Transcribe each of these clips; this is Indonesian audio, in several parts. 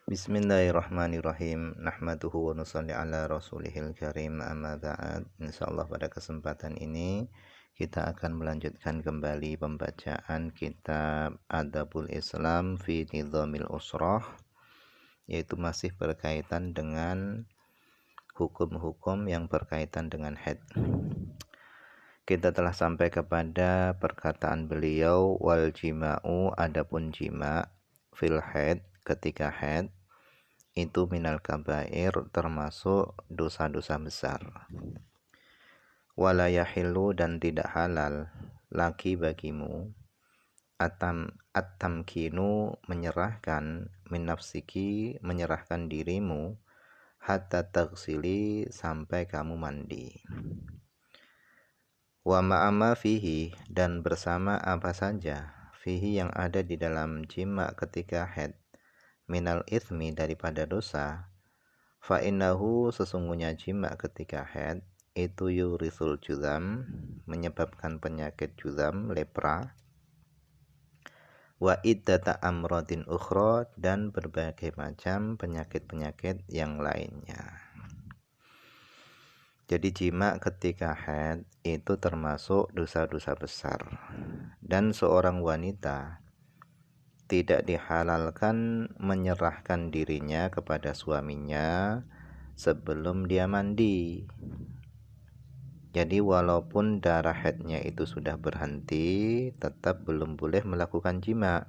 Bismillahirrahmanirrahim. Nahmaduhu wa nusalli ala rasulihil karim, amma ba'd. Insyaallah pada kesempatan ini kita akan melanjutkan kembali pembacaan kitab Adabul Islam fi Nizamil Usrah, yaitu masih berkaitan dengan hukum-hukum yang berkaitan dengan haid. Kita telah sampai kepada perkataan beliau, wal jima'u, adapun jima' fil haid, ketika haid, itu minal kabair, termasuk dosa-dosa besar. Wala yahillu, dan tidak halal laki bagimu, at-tamkinu, menyerahkan, min nafsiki, menyerahkan dirimu, hatta tagsili, sampai kamu mandi. Wa ma'ama fihi, dan bersama apa saja, fihi yang ada di dalam jima ketika haid, minal ithmi, daripada dosa, fa innahu, sesungguhnya jima ketika haid itu yurisul juzam, menyebabkan penyakit juzam, lepra, wa iddata amradin ukhra, dan berbagai macam penyakit-penyakit yang lainnya. Jadi jima ketika haid itu termasuk dosa-dosa besar, dan seorang wanita tidak dihalalkan menyerahkan dirinya kepada suaminya sebelum dia mandi. Jadi walaupun darah haidnya itu sudah berhenti, tetap belum boleh melakukan jima.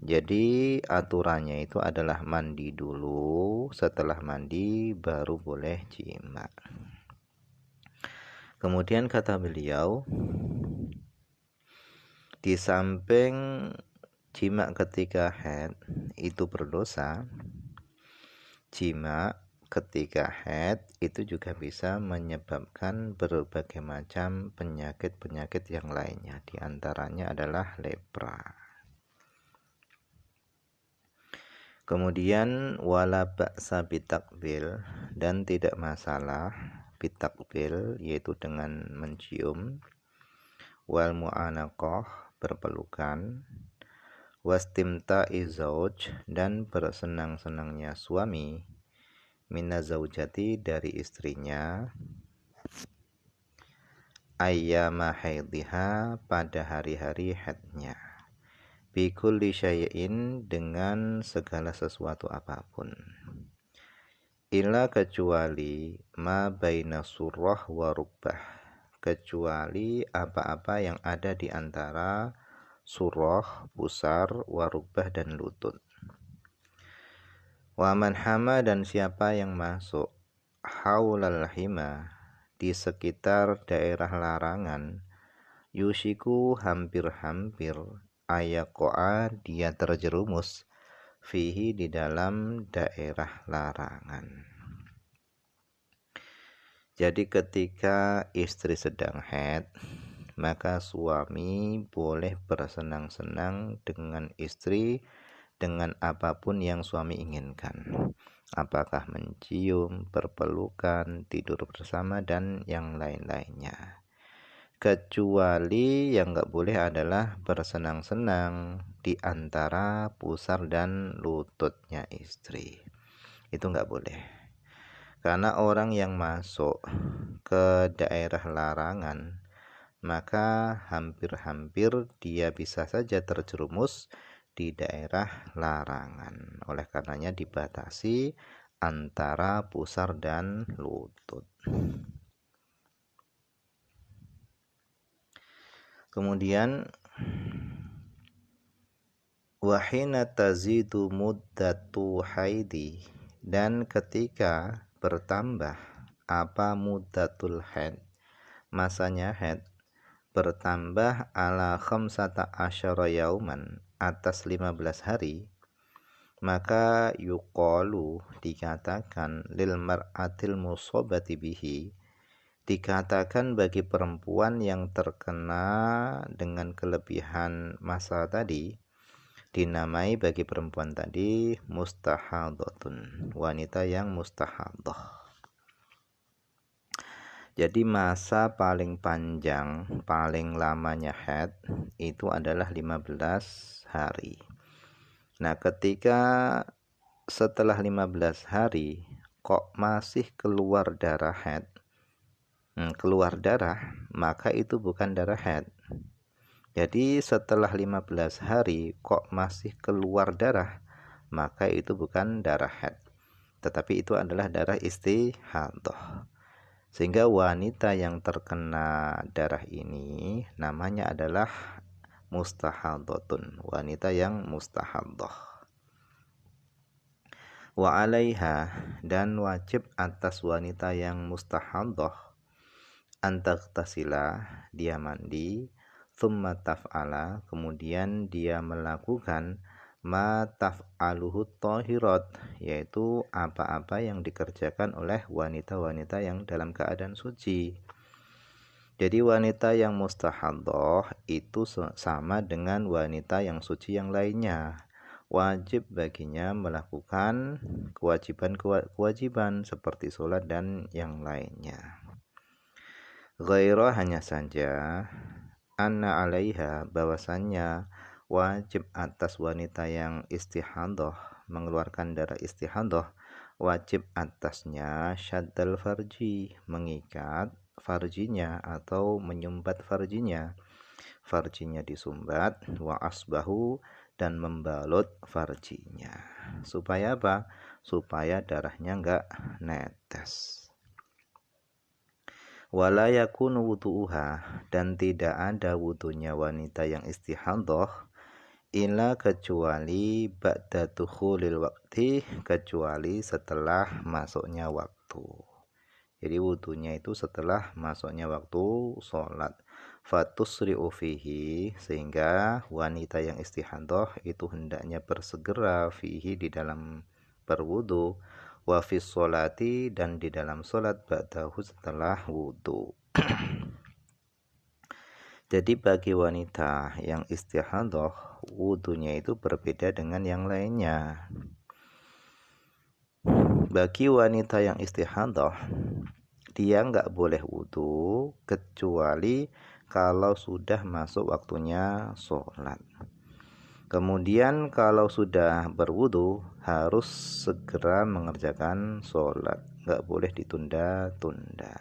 Jadi aturannya itu adalah mandi dulu, setelah mandi baru boleh jima. Kemudian kata beliau, di samping jima ketika haid itu berdosa, jima ketika haid itu juga bisa menyebabkan berbagai macam penyakit-penyakit yang lainnya. Di antaranya adalah lepra. Kemudian wala ba'sa bitakbil, dan tidak masalah bitakbil, yaitu dengan mencium, wal mu'anaqah, berpelukan, wastimta'i zauj, dan bersenang-senangnya suami, mina zaujati, dari istrinya, ayyama haidhiha, pada hari-hari haidnya, bikulli syai'in, dengan segala sesuatu apapun, illa, kecuali, ma baina surrah wa rubbah, kecuali apa-apa yang ada di antara surrah, pusar, wa rubbah, dan lutut. Wa man hama, dan siapa yang masuk, haulal hima, di sekitar daerah larangan, yushiku, hampir-hampir, ayako'a, dia terjerumus, fihi, di dalam daerah larangan. Jadi ketika istri sedang haid, maka suami boleh bersenang-senang dengan istri dengan apapun yang suami inginkan. Apakah mencium, berpelukan, tidur bersama, dan yang lain-lainnya. Kecuali yang gak boleh adalah bersenang-senang di antara pusar dan lututnya istri. Itu gak boleh. Karena orang yang masuk ke daerah larangan, maka hampir-hampir dia bisa saja terjerumus di daerah larangan. Oleh karenanya dibatasi antara pusar dan lutut. Kemudian wahina tazidu muddatu haidi, dan ketika bertambah apa muddatul haid, masanya haid, bertambah ala khamsata asyara yauman, atas 15 hari, maka yuqalu, dikatakan, lil mar'atil musobati bihi, dikatakan bagi perempuan yang terkena dengan kelebihan masa tadi, dinamai bagi perempuan tadi mustahadhatun, wanita yang mustahadhah. Jadi masa paling panjang, paling lamanya haid itu adalah 15 hari. Nah, ketika setelah 15 hari kok masih keluar darah haid, keluar darah, maka itu bukan darah haid. Jadi setelah 15 hari kok masih keluar darah, maka itu bukan darah haid, tetapi itu adalah darah istihadah. Sehingga wanita yang terkena darah ini namanya adalah mustahadatun, wanita yang mustahadah. Wa 'alaiha, dan wajib atas wanita yang mustahadah, antaghtasila, dia mandi, thumma taf'ala, kemudian dia melakukan ma taf'aluhu thahirat, yaitu apa-apa yang dikerjakan oleh wanita-wanita yang dalam keadaan suci. Jadi wanita yang mustahadah itu sama dengan wanita yang suci yang lainnya. Wajib baginya melakukan kewajiban seperti sholat dan yang lainnya. Ghairah, hanya saja, anna 'alaiha, bahwasannya wajib atas wanita yang istihadah, mengeluarkan darah istihadah, wajib atasnya syaddal farji, mengikat farjinya atau menyumbat farjinya disumbat, wa asbahu, dan membalut farjinya. Supaya apa? Supaya darahnya enggak netes. Wala yakunu wudu'uha, dan tidak ada wudunya wanita yang istihadah illa, kecuali ba'da dukhulil waqti, kecuali setelah masuknya waktu. Jadi wudunya itu setelah masuknya waktu sholat. Fatusri'u fihi, sehingga wanita yang istihadah itu hendaknya bersegera fihi, di dalam berwudu, wa fis sholati, dan di dalam sholat, ba'dahu, setelah wudu. Jadi bagi wanita yang istihadah, wudunya itu berbeda dengan yang lainnya. Bagi wanita yang istihadah, dia nggak boleh wudu kecuali kalau sudah masuk waktunya sholat. Kemudian kalau sudah berwudu harus segera mengerjakan sholat, nggak boleh ditunda-tunda.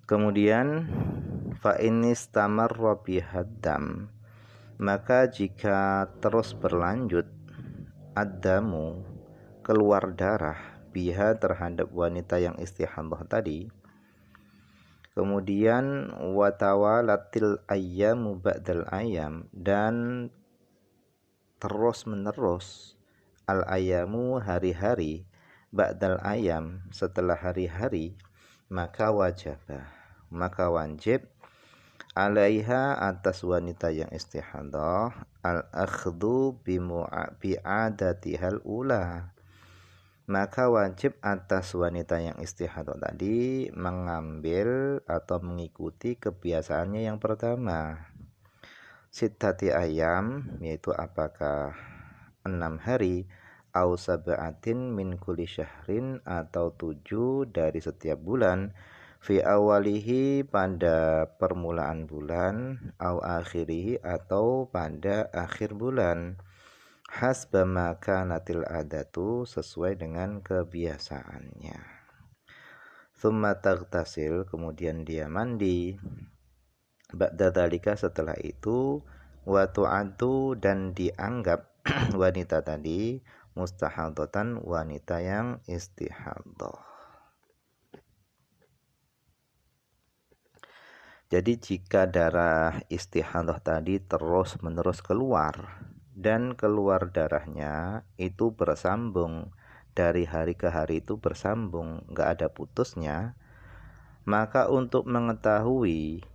Kemudian fa inistamarra bihaddam, maka jika terus berlanjut ad-damu, keluar darah, biha, terhadap wanita yang istihadah tadi, kemudian watawalatil ayyamu ba'dal ayyam, dan terus menerus al ayyamu, hari-hari, ba'dal ayyam, setelah hari-hari, maka wajib alaiha, atas wanita yang istihadah, al akhdhu bi'adatihal ula, maka wajib atas wanita yang istihadah tadi mengambil atau mengikuti kebiasaannya yang pertama, sittati ayam, yaitu apakah 6 hari, au sab'atin min kulli syahrin, atau 7 dari setiap bulan, fi awalihi, pada permulaan bulan, au akhirihi, atau pada akhir bulan, hasba maka natil adatu, sesuai dengan kebiasaannya. Thumma taghtasil, kemudian dia mandi, ba'da dzalika, setelah itu, wa tu'addu, dan dianggap wanita tadi mustahadatan, wanita yang istihadah. Jadi jika darah istihadah tadi terus menerus keluar, dan keluar darahnya itu bersambung, dari hari ke hari itu bersambung, nggak ada putusnya, maka untuk mengetahui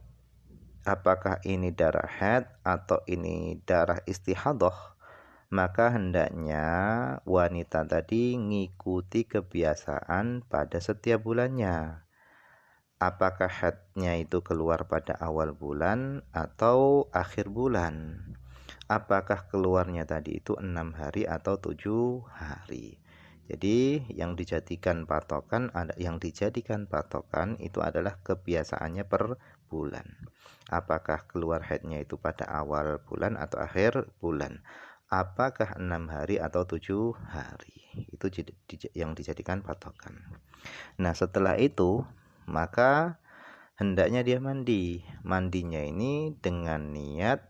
apakah ini darah haid atau ini darah istihadah, maka hendaknya wanita tadi ngikuti kebiasaan pada setiap bulannya. Apakah haidnya itu keluar pada awal bulan atau akhir bulan? Apakah keluarnya tadi itu 6 hari atau 7 hari? Jadi yang dijadikan patokan itu adalah kebiasaannya per bulan. Apakah keluar haidnya itu pada awal bulan atau akhir bulan? Apakah 6 hari atau 7 hari? Itu yang dijadikan patokan. Nah, setelah itu maka hendaknya dia mandi. Mandinya ini dengan niat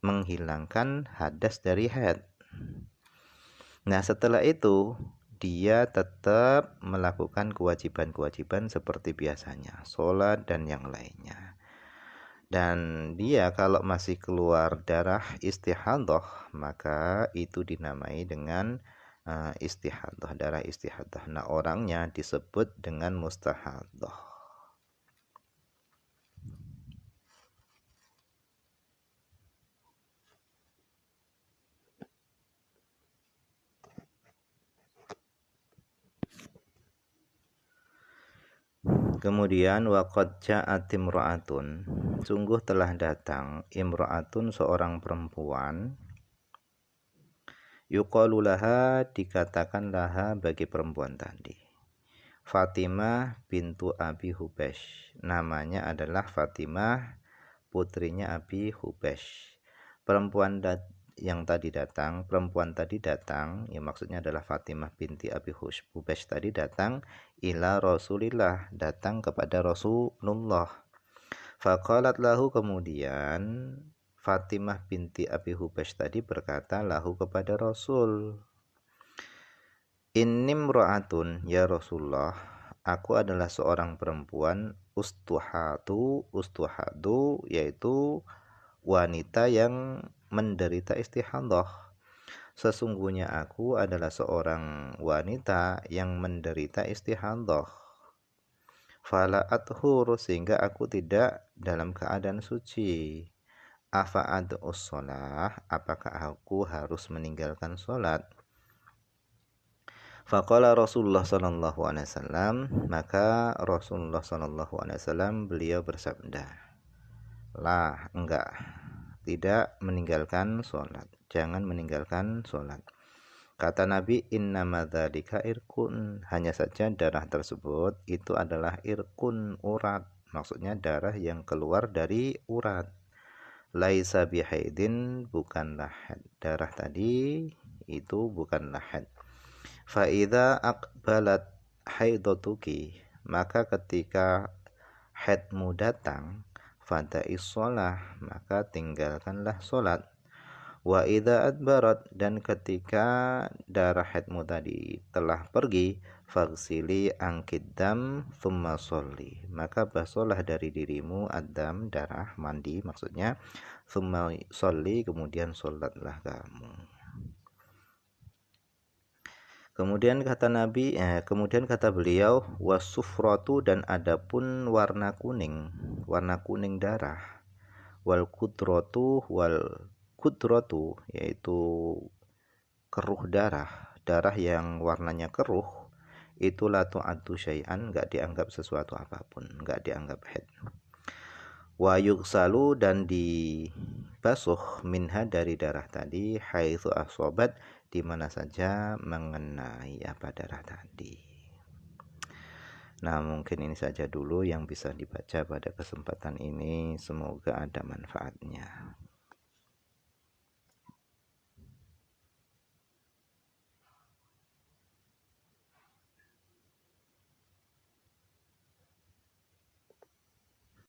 menghilangkan hadas dari haid. Nah, setelah itu dia tetap melakukan kewajiban-kewajiban seperti biasanya, sholat dan yang lainnya. Dan dia kalau masih keluar darah istihadhah, maka itu dinamai dengan istihadhah, darah istihadhah. Nah, orangnya disebut dengan mustahadhah. Kemudian waqad ja'at imra'atun, sungguh telah datang imra'atun, seorang perempuan, yuqalu laha, dikatakan laha bagi perempuan tadi, Fatimah bintu Abi Hubesh. Namanya adalah Fatimah, putrinya Abi Hubesh. Perempuan perempuan tadi datang, ya maksudnya adalah Fatimah binti Abi Hubesh tadi datang ila Rasulillah, datang kepada Rasulullah. Faqalat lahu, kemudian Fatimah binti Abi Hubesh tadi berkata lahu kepada Rasul, Innim ro'atun ya Rasulullah, aku adalah seorang perempuan, ustuhadu yaitu wanita yang menderita istihadhah. Sesungguhnya aku adalah seorang wanita yang menderita istihadhah. Fala athur, sehingga aku tidak dalam keadaan suci. Afa'adus sholah, apakah aku harus meninggalkan sholat? Faqala Rasulullah sallallahu alaihi wasallam, maka Rasulullah sallallahu alaihi wasallam beliau bersabda, lah, enggak, tidak meninggalkan sholat, jangan meninggalkan sholat. Kata Nabi, innama dzalika irkun, hanya saja darah tersebut itu adalah irkun, urat, maksudnya darah yang keluar dari urat. Laisa bihaidin, bukanlah haid, darah tadi itu bukanlah haid. Fa'idha aqbalat haidatuki, maka ketika haidmu datang, fada'is sholah, maka tinggalkanlah sholat. Wa idha adbarat, dan ketika darah haidmu tadi telah pergi, fagsili angkiddam thumma sholli, maka basuhlah dari dirimu ad-dam, darah, mandi maksudnya, thumma sholli, kemudian sholatlah kamu. Kemudian kemudian kata beliau, wasufratu, dan adapun warna kuning darah, wal kudratu yaitu keruh darah yang warnanya keruh, itu la tu'addu syai'an, enggak dianggap sesuatu apapun, enggak dianggap haid. Wa yugsalu, dan dibasuh, minha, dari darah tadi, haitsu asobat, di mana saja mengenai darah tadi. Nah, mungkin ini saja dulu yang bisa dibaca pada kesempatan ini, semoga ada manfaatnya.